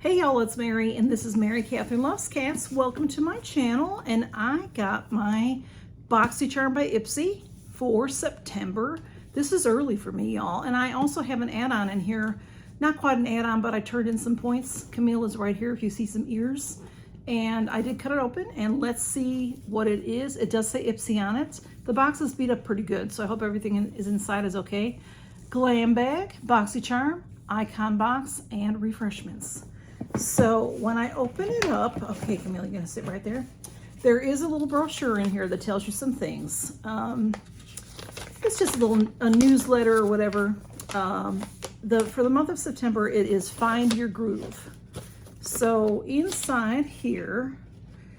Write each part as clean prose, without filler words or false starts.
Hey y'all, it's Mary, and this is Mary Catherine Loves Cats. Welcome to my channel, and I got my Boxycharm by Ipsy for September. This is early for me, y'all, and I also have an add-on in here. Not quite an add-on, but I turned in some points. Camille is right here if you see some ears. And I did cut it open, and let's see what it is. It does say Ipsy on it. The box is beat up pretty good, so I hope everything is inside is okay. Glam bag, Boxycharm, icon box, and refreshments. So when I open it up, okay, Camille, you're gonna sit right there. There is a little brochure in here that tells you some things. It's just a newsletter or whatever. For the month of September, it is Find Your Groove. So inside here,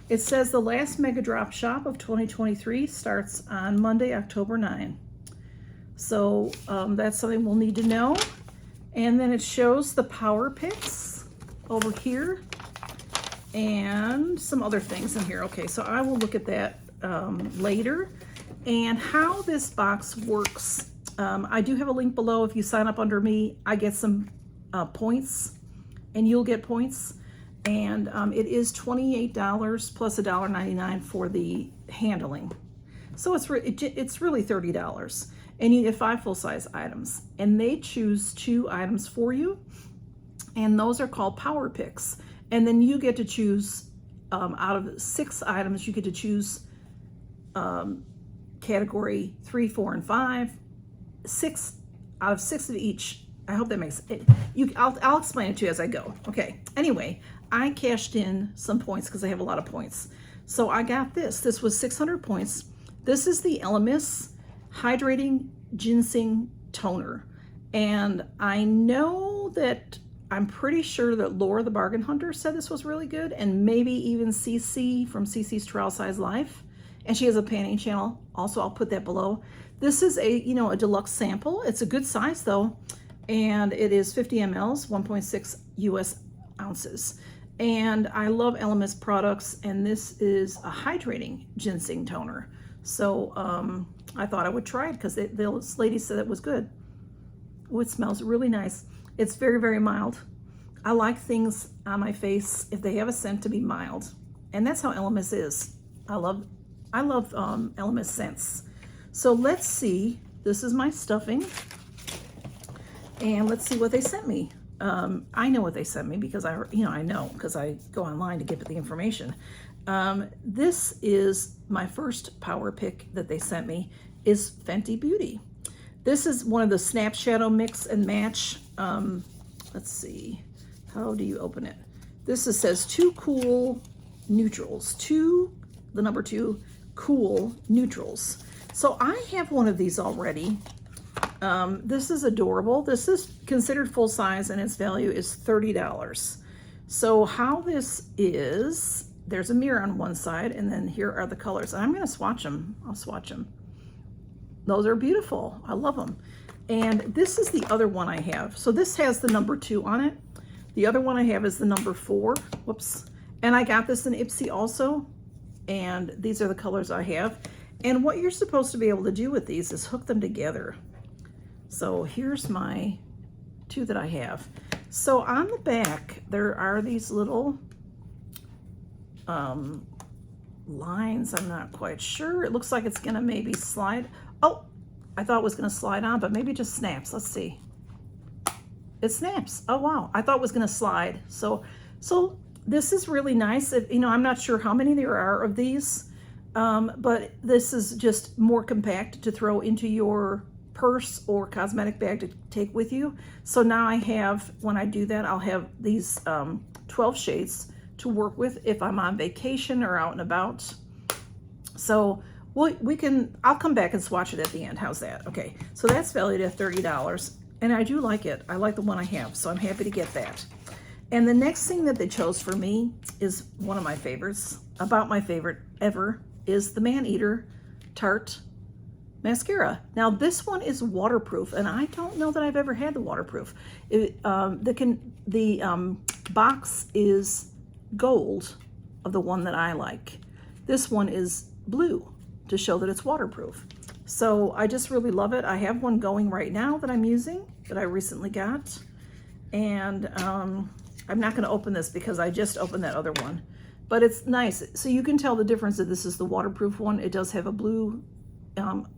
it says the last Mega Drop Shop of 2023 starts on Monday, October 9. So that's something we'll need to know. And then it shows the power picks over here and some other things in here. Okay, so I will look at that later. And how this box works, I do have a link below. If you sign up under me, I get some points, and you'll get points. And it is $28 plus $1.99 for the handling. So it's really $30. And you get 5 full-size items. And they choose 2 items for you. And those are called power picks. And then you get to choose, out of 6 items, you get to choose category 3, 4, and 5. 6 out of 6 of each. I hope that makes it. I'll explain it to you as I go. Okay. Anyway, I cashed in some points because I have a lot of points. So I got this. This was 600 points. This is the Elemis Hydrating Ginseng Toner. And I know that I'm pretty sure that Laura the Bargain Hunter said this was really good, and maybe even CC from CC's Trial Size Life. And she has a panty channel. Also, I'll put that below. This is a deluxe sample. It's a good size though, and it is 50 mLs, 1.6 US ounces. And I love Elemis products, and this is a hydrating ginseng toner. So I thought I would try it because this lady said it was good. Oh, it smells really nice. It's very, very mild. I like things on my face, if they have a scent, to be mild. And that's how Elemis is. I love Elemis scents. So let's see. This is my stuffing. And let's see what they sent me. I know what they sent me because I know because I go online to get the information. This is my first power pick that they sent me, is Fenty Beauty. This is one of the Snap Shadow Mix and Match. Let's see, how do you open it? This says 2 cool neutrals, the number 2 cool neutrals. So I have one of these already. This is adorable. This is considered full size, and its value is $30. So how this is, there's a mirror on one side, and then here are the colors. I'm gonna swatch them. I'll swatch them. Those are beautiful. I love them. And this is the other one I have. So this has the number 2 on it. The other one I have is the number 4. Whoops. And I got this in Ipsy also. And these are the colors I have. And what you're supposed to be able to do with these is hook them together. So here's my 2 that I have. So on the back, there are these little lines. I'm not quite sure. It looks like it's gonna maybe slide. Oh, I thought it was gonna slide on, but maybe it just snaps. Let's see. It snaps. Oh wow, I thought it was gonna slide. So this is really nice. I'm not sure how many there are of these, but this is just more compact to throw into your purse or cosmetic bag to take with you. So now I have, when I do that, I'll have these 12 shades to work with if I'm on vacation or out and about. So I'll come back and swatch it at the end. How's that? Okay, so that's valued at $30, and I do like it. I like the one I have, so I'm happy to get that. And the next thing that they chose for me is one of my favorites. About my favorite ever is the Maneater Tarte mascara. Now this one is waterproof, and I don't know that I've ever had the waterproof. The box is gold of the one that I like. This one is blue to show that it's waterproof. So I just really love it. I have one going right now that I'm using that I recently got. And I'm not going to open this because I just opened that other one. But it's nice. So you can tell the difference that this is the waterproof one. It does have a blue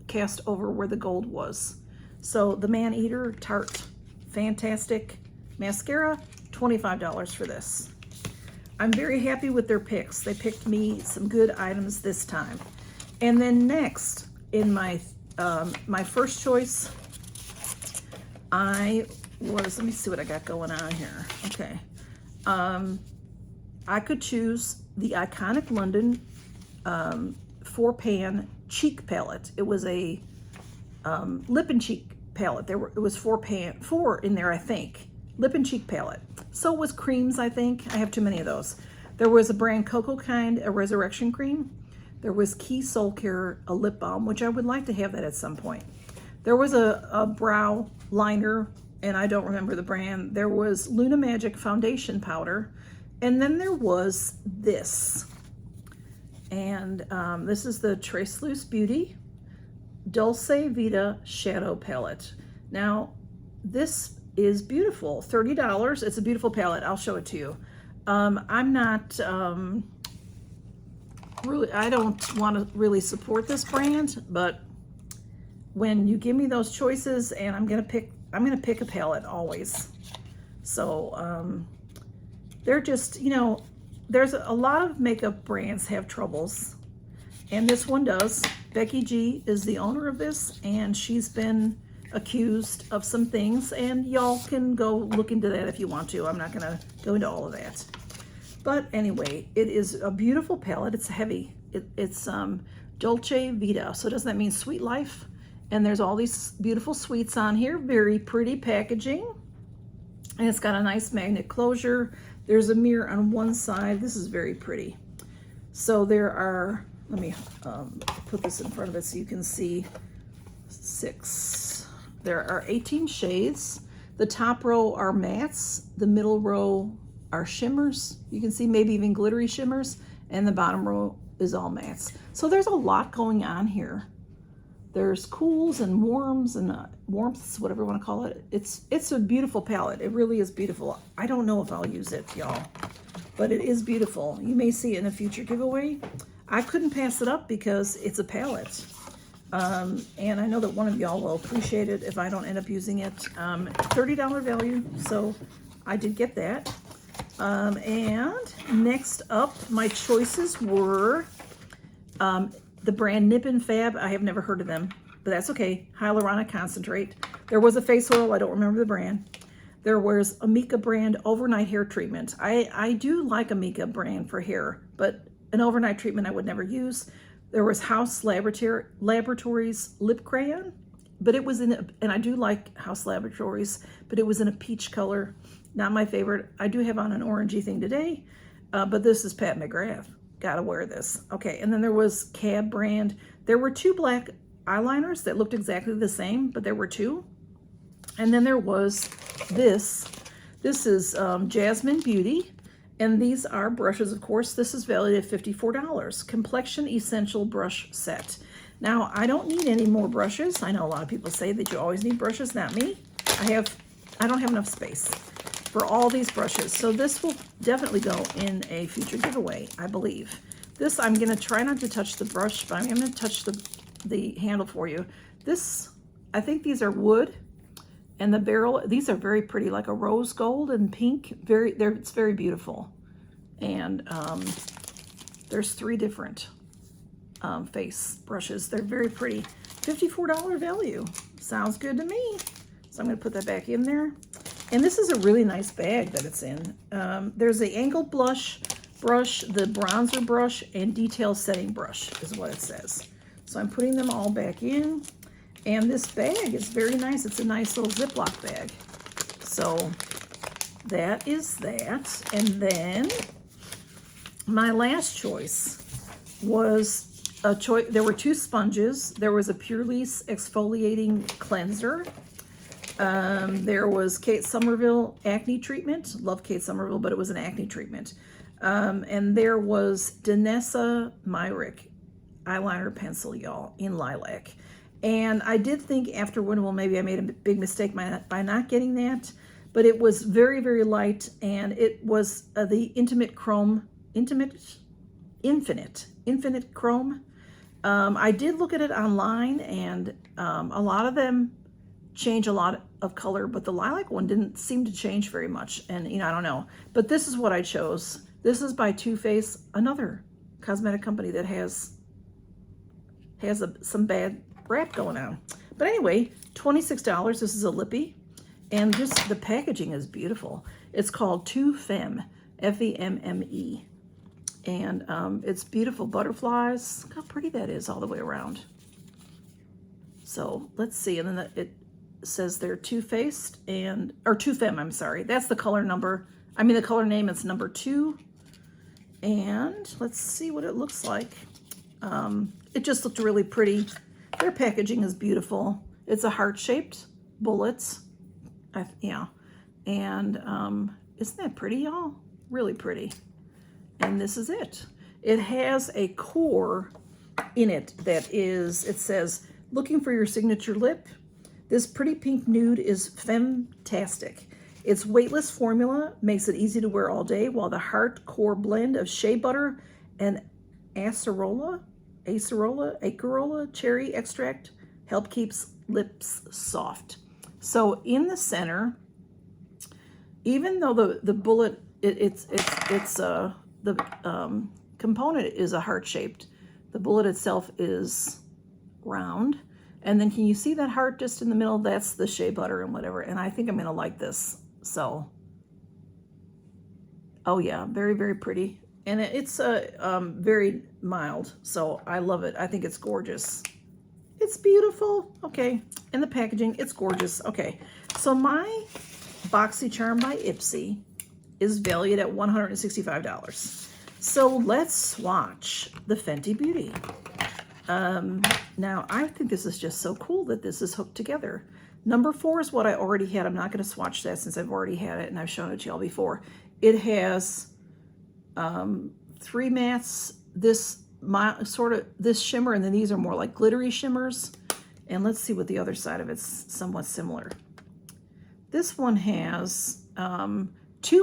cast over where the gold was. So the Man Eater Tarte, fantastic mascara, $25 for this. I'm very happy with their picks. They picked me some good items this time. And then next, in my my first choice, let me see what I got going on here. Okay. I could choose the Iconic London 4-pan cheek palette. It was a lip and cheek palette. It was 4 in there, I think. Lip and cheek palette. So was creams, I think. I have too many of those. There was a brand Cocoa Kind, a resurrection cream. There was Key Soul Care, a lip balm, which I would like to have that at some point. There was a brow liner, and I don't remember the brand. There was Luna Magic foundation powder, and then there was this. And this is the Trace Loose Beauty Dulce Vita Shadow Palette. Now, this is beautiful, $30. It's a beautiful palette. I'll show it to you. I'm not really, I don't want to really support this brand, but when you give me those choices, and I'm gonna pick a palette always. So they're just, you know, there's a lot of makeup brands have troubles, and this one does. Becky G is the owner of this, and she's been accused of some things, and y'all can go look into that if you want to. I'm not gonna go into all of that. But anyway, it is a beautiful palette. It's heavy. It's Dolce Vita. So doesn't that mean sweet life? And there's all these beautiful sweets on here. Very pretty packaging. And it's got a nice magnet closure. There's a mirror on one side. This is very pretty. So there are, let me put this in front of it so you can see 6. There are 18 shades. The top row are mattes. The middle row are shimmers. You can see maybe even glittery shimmers. And the bottom row is all mattes. So there's a lot going on here. There's cools and warms and warmths, whatever you want to call it. It's a beautiful palette. It really is beautiful. I don't know if I'll use it, y'all, but it is beautiful. You may see it in a future giveaway. I couldn't pass it up because it's a palette. And I know that one of y'all will appreciate it if I don't end up using it. $30 value, so I did get that. And next up, my choices were the brand Nip and Fab. I have never heard of them, but that's okay. Hyaluronic Concentrate. There was a face oil. I don't remember the brand. There was Amika brand overnight hair treatment. I do like Amika brand for hair, but an overnight treatment I would never use. There was House Laboratories lip crayon, but it was and I do like House Laboratories, but it was in a peach color. Not my favorite. I do have on an orangey thing today, but this is Pat McGrath. Gotta wear this. Okay, and then there was Cab brand. There were 2 black eyeliners that looked exactly the same, but there were 2. And then there was this. This is Jasmine Beauty, and these are brushes, of course. This is valued at $54. Complexion Essential Brush Set. Now, I don't need any more brushes. I know a lot of people say that you always need brushes. Not me. I don't have enough space for all these brushes. So this will definitely go in a future giveaway, I believe. This, I'm gonna try not to touch the brush, but I'm gonna touch the handle for you. This, I think these are wood, and the barrel, these are very pretty, like a rose gold and pink. It's very beautiful. And there's 3 different face brushes. They're very pretty. $54 value. Sounds good to me. So I'm gonna put that back in there. And this is a really nice bag that it's in. There's the angled blush brush, the bronzer brush, and detail setting brush is what it says. So I'm putting them all back in. And this bag is very nice. It's a nice little Ziploc bag. So that is that. And then my last choice was a choice. There were 2 sponges. There was a Purely's exfoliating cleanser. There was Kate Somerville acne treatment. Love Kate Somerville, but it was an acne treatment. And there was Danessa Myrick eyeliner pencil, y'all, in lilac. And I did think after one, well, maybe I made a big mistake by not getting that. but it was very, very light, and it was the Infinite Chrome I did look at it online, and a lot of them change a lot of color, but the lilac one didn't seem to change very much. And I don't know, but this is what I chose. This is by Too Faced, another cosmetic company that has some bad rap going on. But anyway, $26. This is a lippy, and just the packaging is beautiful. It's called Too Femme, Femme, and it's beautiful butterflies. Look how pretty that is all the way around. So let's see, and then it says they're Too Faced or Too Femme. I'm sorry, that's the color number. I mean the color name. It's number 2. And let's see what it looks like. It just looked really pretty. Their packaging is beautiful. It's a heart-shaped bullet. Yeah. And isn't that pretty, y'all? Really pretty. And this is it. It has a core in it that is, it says, looking for your signature lip? This pretty pink nude is femtastic. Its weightless formula makes it easy to wear all day, while the heart core blend of shea butter and acerola cherry extract help keeps lips soft. So in the center, even though the bullet, the component is a heart shaped, the bullet itself is round. And then can you see that heart just in the middle? That's the shea butter and whatever. And I think I'm gonna like this. So, oh yeah, very, very pretty. And it's very mild, so I love it. I think it's gorgeous. It's beautiful. Okay, and the packaging, it's gorgeous. Okay, so my Boxycharm by Ipsy is valued at $165. So let's swatch the Fenty Beauty. Now, I think this is just so cool that this is hooked together. Number 4 is what I already had. I'm not going to swatch that since I've already had it and I've shown it to y'all before. It has 3 mattes, this shimmer, and then these are more like glittery shimmers. And let's see what the other side of it's somewhat similar. This one has 2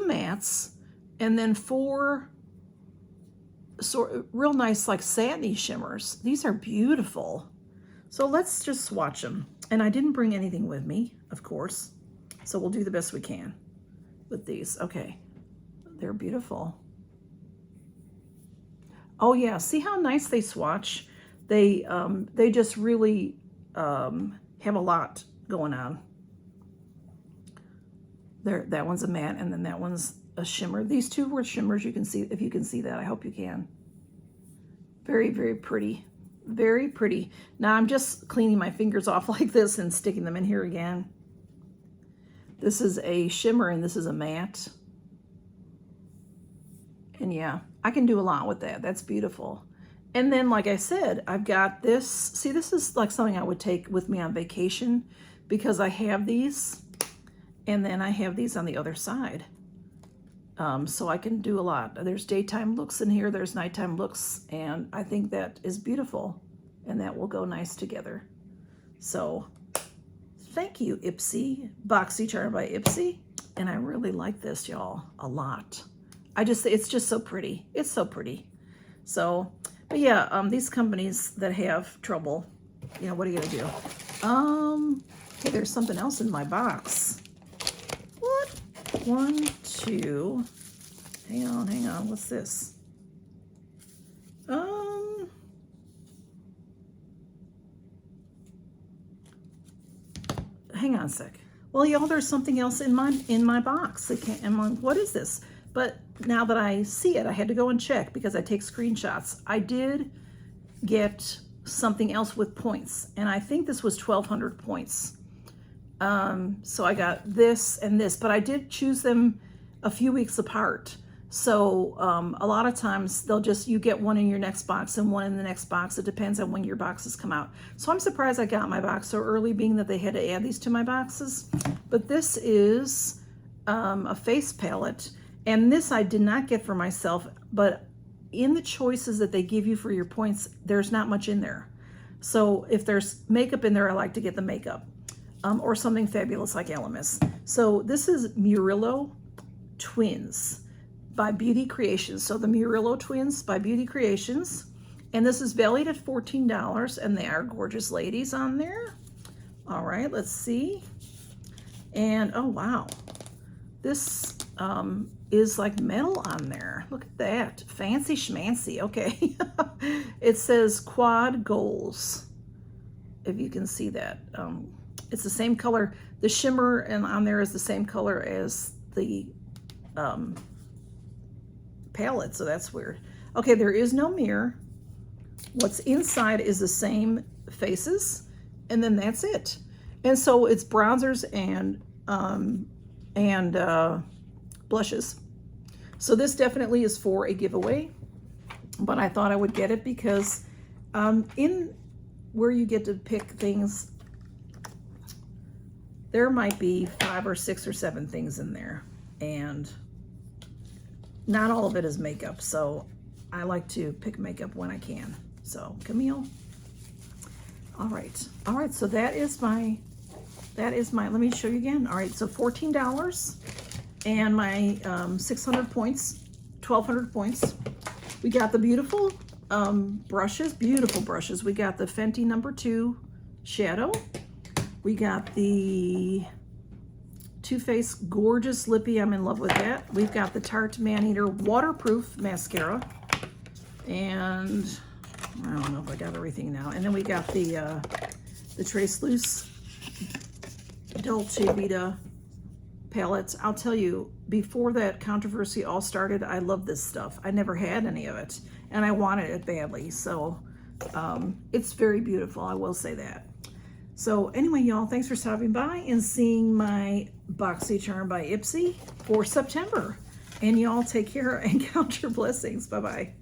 mattes and then 4 real nice like satiny shimmers. These are beautiful. So let's just swatch them. And I didn't bring anything with me, of course. So we'll do the best we can with these. Okay, they're beautiful. Oh yeah, see how nice they swatch? They just really have a lot going on. That one's a matte, and then that one's a shimmer. These 2 were shimmers. You can see, if you can see that. I hope you can. Very, very pretty. Very pretty. Now I'm just cleaning my fingers off like this and sticking them in here again. This is a shimmer and this is a matte. And yeah, I can do a lot with that. That's beautiful. And then, like I said, I've got this. See, this is like something I would take with me on vacation because I have these and then I have these on the other side. So I can do a lot. There's daytime looks in here, there's nighttime looks, and I think that is beautiful, and that will go nice together. So thank you, Ipsy, Boxycharm by Ipsy, and I really like this, y'all, a lot. It's just so pretty. It's so pretty. So, but yeah, these companies that have trouble, what are you gonna do? Hey, there's something else in my box. What? 1, 2, hang on, what's this? Hang on a sec. Well, y'all, there's something else in my box. I'm like, what is this? But now that I see it, I had to go and check because I take screenshots. I did get something else with points, and I think this was 1,200 points. So I got this and this, but I did choose them a few weeks apart. So a lot of times you get one in your next box and one in the next box. It depends on when your boxes come out. So I'm surprised I got my box so early, being that they had to add these to my boxes. But this is a face palette, and this I did not get for myself, but in the choices that they give you for your points, there's not much in there. So if there's makeup in there, I like to get the makeup. Or something fabulous like Elemis. So this is Murillo Twins by Beauty Creations. So the Murillo Twins by Beauty Creations. And this is valued at $14, and they are gorgeous ladies on there. All right, let's see. And oh wow, this is like metal on there. Look at that, fancy schmancy. Okay. It says quad goals, if you can see that. It's the same color. The shimmer and on there is the same color as the palette, so that's weird. Okay, there is no mirror. What's inside is the same faces, and then that's it. And so it's bronzers and blushes. So this definitely is for a giveaway, but I thought I would get it because in where you get to pick things, there might be 5 or 6 or 7 things in there, and not all of it is makeup, so I like to pick makeup when I can. So Camille. All right, so that is my, let me show you again. All right, so $14 and my 600 points, 1,200 points. We got the beautiful brushes, beautiful brushes. We got the Fenty No. 2 shadow. We got the Too Faced Gorgeous Lippy. I'm in love with that. We've got the Tarte Maneater Waterproof Mascara. And I don't know if I got everything now. And then we got the Trace Loose Dolce Vita palettes. I'll tell you, before that controversy all started, I love this stuff. I never had any of it, and I wanted it badly. So it's very beautiful, I will say that. So anyway, y'all, thanks for stopping by and seeing my Boxycharm by Ipsy for September. And y'all take care and count your blessings. Bye-bye.